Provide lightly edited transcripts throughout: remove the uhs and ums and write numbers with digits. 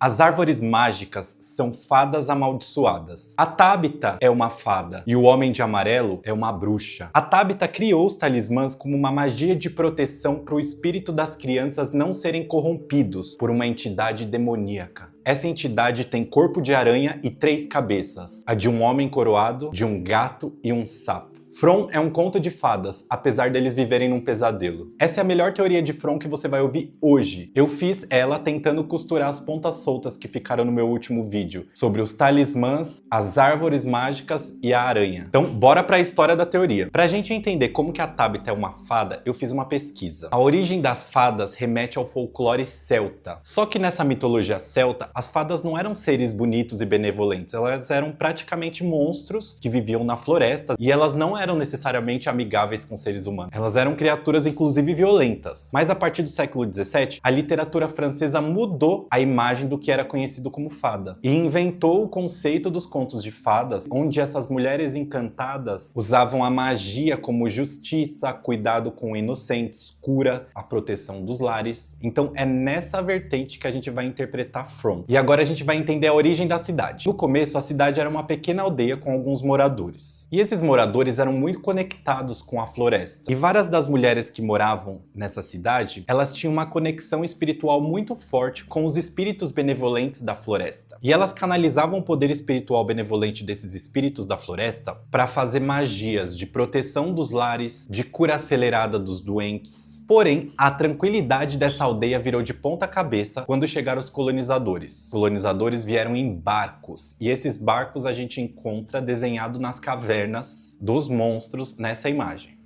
As árvores mágicas são fadas amaldiçoadas. A Tabita é uma fada e o Homem de Amarelo é uma bruxa. A Tabita criou os talismãs como uma magia de proteção para o espírito das crianças não serem corrompidos por uma entidade demoníaca. Essa entidade tem corpo de aranha e 3 cabeças, a de um homem coroado, de um gato e um sapo. From é um conto de fadas, apesar deles viverem num pesadelo. Essa é a melhor teoria de From que você vai ouvir hoje. Eu fiz ela tentando costurar as pontas soltas que ficaram no meu último vídeo, sobre os talismãs, as árvores mágicas e a aranha. Então, bora pra história da teoria. Pra gente entender como que a Tabita é uma fada, eu fiz uma pesquisa. A origem das fadas remete ao folclore celta. Só que nessa mitologia celta, as fadas não eram seres bonitos e benevolentes, elas eram praticamente monstros que viviam na floresta e elas não eram necessariamente amigáveis com seres humanos. Elas eram criaturas inclusive violentas. Mas a partir do século XVII, a literatura francesa mudou a imagem do que era conhecido como fada e inventou o conceito dos contos de fadas, onde essas mulheres encantadas usavam a magia como justiça, cuidado com inocentes, cura, a proteção dos lares. Então é nessa vertente que a gente vai interpretar From. E agora a gente vai entender a origem da cidade. No começo, a cidade era uma pequena aldeia com alguns moradores. E esses moradores eram muito conectados com a floresta. E várias das mulheres que moravam nessa cidade, elas tinham uma conexão espiritual muito forte com os espíritos benevolentes da floresta. E elas canalizavam o poder espiritual benevolente desses espíritos da floresta para fazer magias de proteção dos lares, de cura acelerada dos doentes. Porém, a tranquilidade dessa aldeia virou de ponta cabeça quando chegaram os colonizadores. Os colonizadores vieram em barcos, e esses barcos a gente encontra desenhado nas cavernas dos monstros nessa imagem.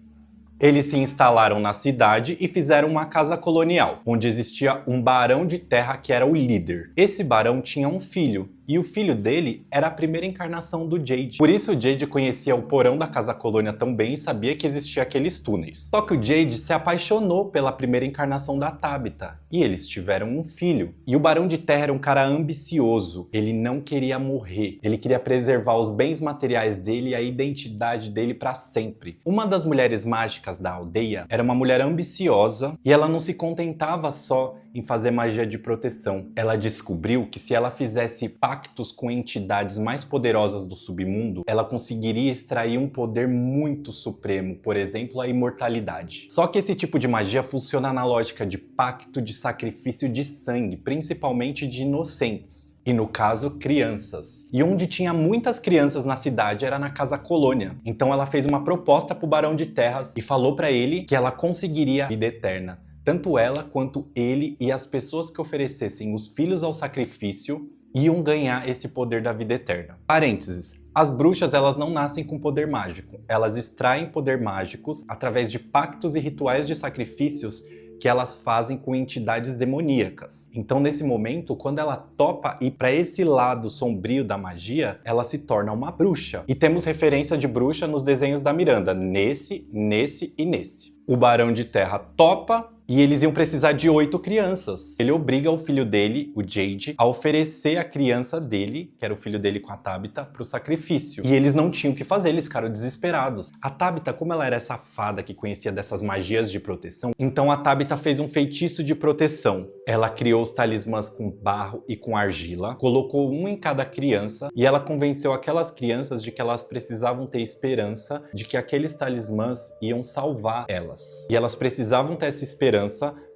Eles se instalaram na cidade e fizeram uma casa colonial, onde existia um barão de terra que era o líder. Esse barão tinha um filho, e o filho dele era a primeira encarnação do Jade. Por isso o Jade conhecia o porão da Casa Colônia tão bem e sabia que existia aqueles túneis. Só que o Jade se apaixonou pela primeira encarnação da Tabita, e eles tiveram um filho. E o Barão de Terra era um cara ambicioso, ele não queria morrer, ele queria preservar os bens materiais dele e a identidade dele para sempre. Uma das mulheres mágicas da aldeia era uma mulher ambiciosa, e ela não se contentava só em fazer magia de proteção. Ela descobriu que se ela fizesse pactos com entidades mais poderosas do submundo, ela conseguiria extrair um poder muito supremo, por exemplo, a imortalidade. Só que esse tipo de magia funciona na lógica de pacto de sacrifício de sangue, principalmente de inocentes. E no caso, crianças. E onde tinha muitas crianças na cidade era na Casa Colônia. Então ela fez uma proposta pro Barão de Terras e falou pra ele que ela conseguiria a vida eterna. Tanto ela quanto ele e as pessoas que oferecessem os filhos ao sacrifício iam ganhar esse poder da vida eterna. Parênteses. As bruxas, elas não nascem com poder mágico. Elas extraem poder mágicos através de pactos e rituais de sacrifícios que elas fazem com entidades demoníacas. Então, nesse momento, quando ela topa ir para esse lado sombrio da magia, ela se torna uma bruxa. E temos referência de bruxa nos desenhos da Miranda, nesse e nesse. O Barão de Terra topa, e eles iam precisar de 8 crianças. Ele obriga o filho dele, o Jade, a oferecer a criança dele, que era o filho dele com a Tabita, pro sacrifício. E eles não tinham o que fazer, eles ficaram desesperados. A Tabita, como ela era essa fada que conhecia dessas magias de proteção, então a Tabita fez um feitiço de proteção. Ela criou os talismãs com barro e com argila, colocou um em cada criança, e ela convenceu aquelas crianças de que elas precisavam ter esperança de que aqueles talismãs iam salvar elas. E elas precisavam ter essa esperança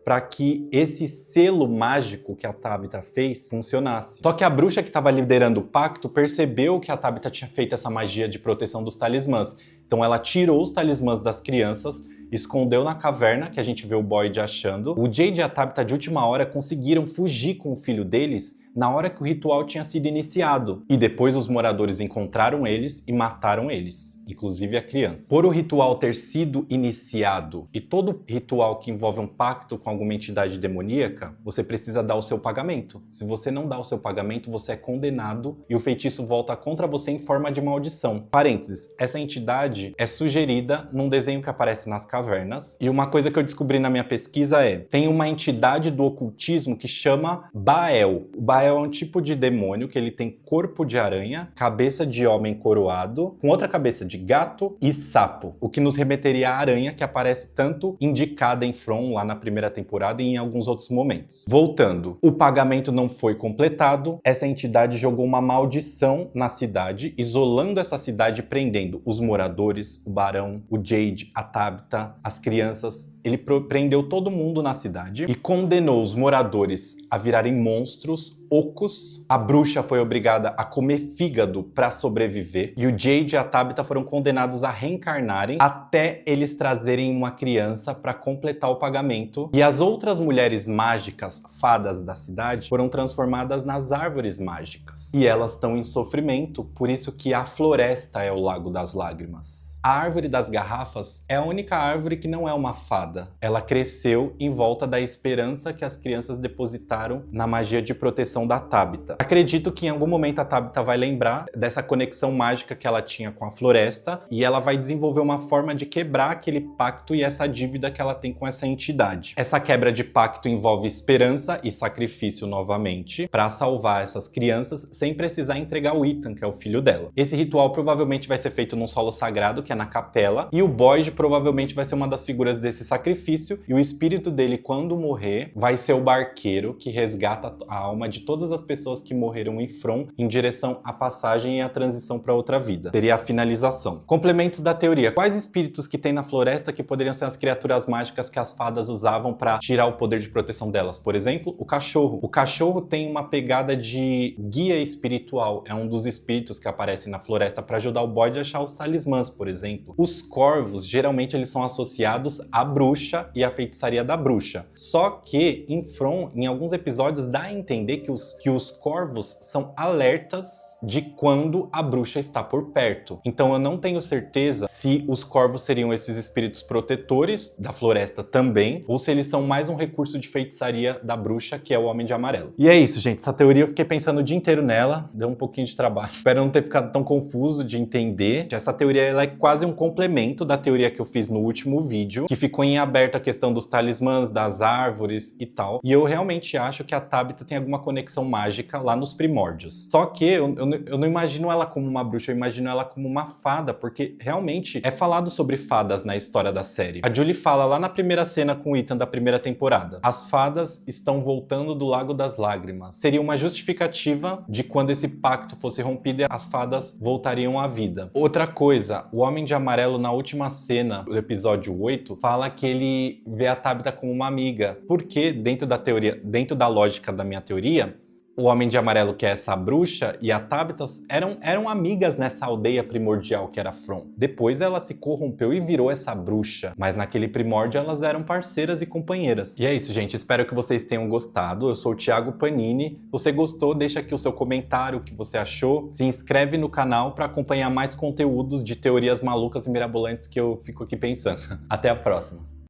para que esse selo mágico que a Tabita fez funcionasse. Só que a bruxa que estava liderando o pacto percebeu que a Tabita tinha feito essa magia de proteção dos talismãs. Então ela tirou os talismãs das crianças, escondeu na caverna, que a gente vê o Boyd achando. O Jade e a Tabita de última hora conseguiram fugir com o filho deles na hora que o ritual tinha sido iniciado. E depois os moradores encontraram eles e mataram eles, inclusive a criança. Por o ritual ter sido iniciado, e todo ritual que envolve um pacto com alguma entidade demoníaca, você precisa dar o seu pagamento. Se você não dá o seu pagamento, você é condenado e o feitiço volta contra você em forma de maldição. Parênteses, essa entidade é sugerida num desenho que aparece nas cavernas. E uma coisa que eu descobri na minha pesquisa tem uma entidade do ocultismo que chama Baal. O Baal é um tipo de demônio que ele tem corpo de aranha, cabeça de homem coroado, com outra cabeça de gato e sapo, o que nos remeteria à aranha que aparece tanto indicada em From lá na primeira temporada e em alguns outros momentos. Voltando, o pagamento não foi completado, essa entidade jogou uma maldição na cidade, isolando essa cidade e prendendo os moradores, o barão, o Jade, a Tabitha, as crianças. Ele prendeu todo mundo na cidade e condenou os moradores a virarem monstros ocos. A bruxa foi obrigada a comer fígado para sobreviver e o Jade e a Tabitha foram condenados a reencarnarem até eles trazerem uma criança para completar o pagamento. E as outras mulheres mágicas, fadas da cidade, foram transformadas nas árvores mágicas. E elas estão em sofrimento, por isso que a floresta é o Lago das Lágrimas. A árvore das garrafas é a única árvore que não é uma fada. Ela cresceu em volta da esperança que as crianças depositaram na magia de proteção da Tabitha. Acredito que em algum momento a Tabitha vai lembrar dessa conexão mágica que ela tinha com a floresta e ela vai desenvolver uma forma de quebrar aquele pacto e essa dívida que ela tem com essa entidade. Essa quebra de pacto envolve esperança e sacrifício novamente para salvar essas crianças sem precisar entregar o Ethan, que é o filho dela. Esse ritual provavelmente vai ser feito num solo sagrado, que é na capela, e o Boyd provavelmente vai ser uma das figuras desse sacrifício, e o espírito dele, quando morrer, vai ser o barqueiro que resgata a alma de todas as pessoas que morreram em From em direção à passagem e à transição para outra vida. Seria a finalização. Complementos da teoria. Quais espíritos que tem na floresta que poderiam ser as criaturas mágicas que as fadas usavam para tirar o poder de proteção delas? Por exemplo, o cachorro. O cachorro tem uma pegada de guia espiritual. É um dos espíritos que aparece na floresta para ajudar o Boyd a achar os talismãs, por exemplo. Os corvos, geralmente eles são associados à bruxa e à feitiçaria da bruxa. Só que em From, em alguns episódios, dá a entender que os corvos são alertas de quando a bruxa está por perto. Então eu não tenho certeza se os corvos seriam esses espíritos protetores da floresta também, ou se eles são mais um recurso de feitiçaria da bruxa, que é o Homem de Amarelo. E é isso, gente. Essa teoria eu fiquei pensando o dia inteiro nela, deu um pouquinho de trabalho. Espero não ter ficado tão confuso de entender. Essa teoria ela é quase um complemento da teoria que eu fiz no último vídeo, que ficou em aberto a questão dos talismãs, das árvores e tal. E eu realmente acho que a Tabitha tem alguma conexão mágica lá nos primórdios. Só que eu não imagino ela como uma bruxa, eu imagino ela como uma fada, porque realmente é falado sobre fadas na história da série. A Julie fala lá na primeira cena com o Ethan da primeira temporada: as fadas estão voltando do Lago das Lágrimas. Seria uma justificativa de quando esse pacto fosse rompido e as fadas voltariam à vida. Outra coisa, o Homem de Amarelo, na última cena do episódio 8, fala que ele vê a Tabitha como uma amiga. Porque, dentro da teoria, dentro da lógica da minha teoria, o Homem de Amarelo, que é essa bruxa, e a Tabitha eram amigas nessa aldeia primordial que era From. Depois ela se corrompeu e virou essa bruxa, mas naquele primórdio elas eram parceiras e companheiras. E é isso, gente. Espero que vocês tenham gostado. Eu sou o Thiago Panini. Se você gostou, deixa aqui o seu comentário, o que você achou. Se inscreve no canal para acompanhar mais conteúdos de teorias malucas e mirabolantes que eu fico aqui pensando. Até a próxima!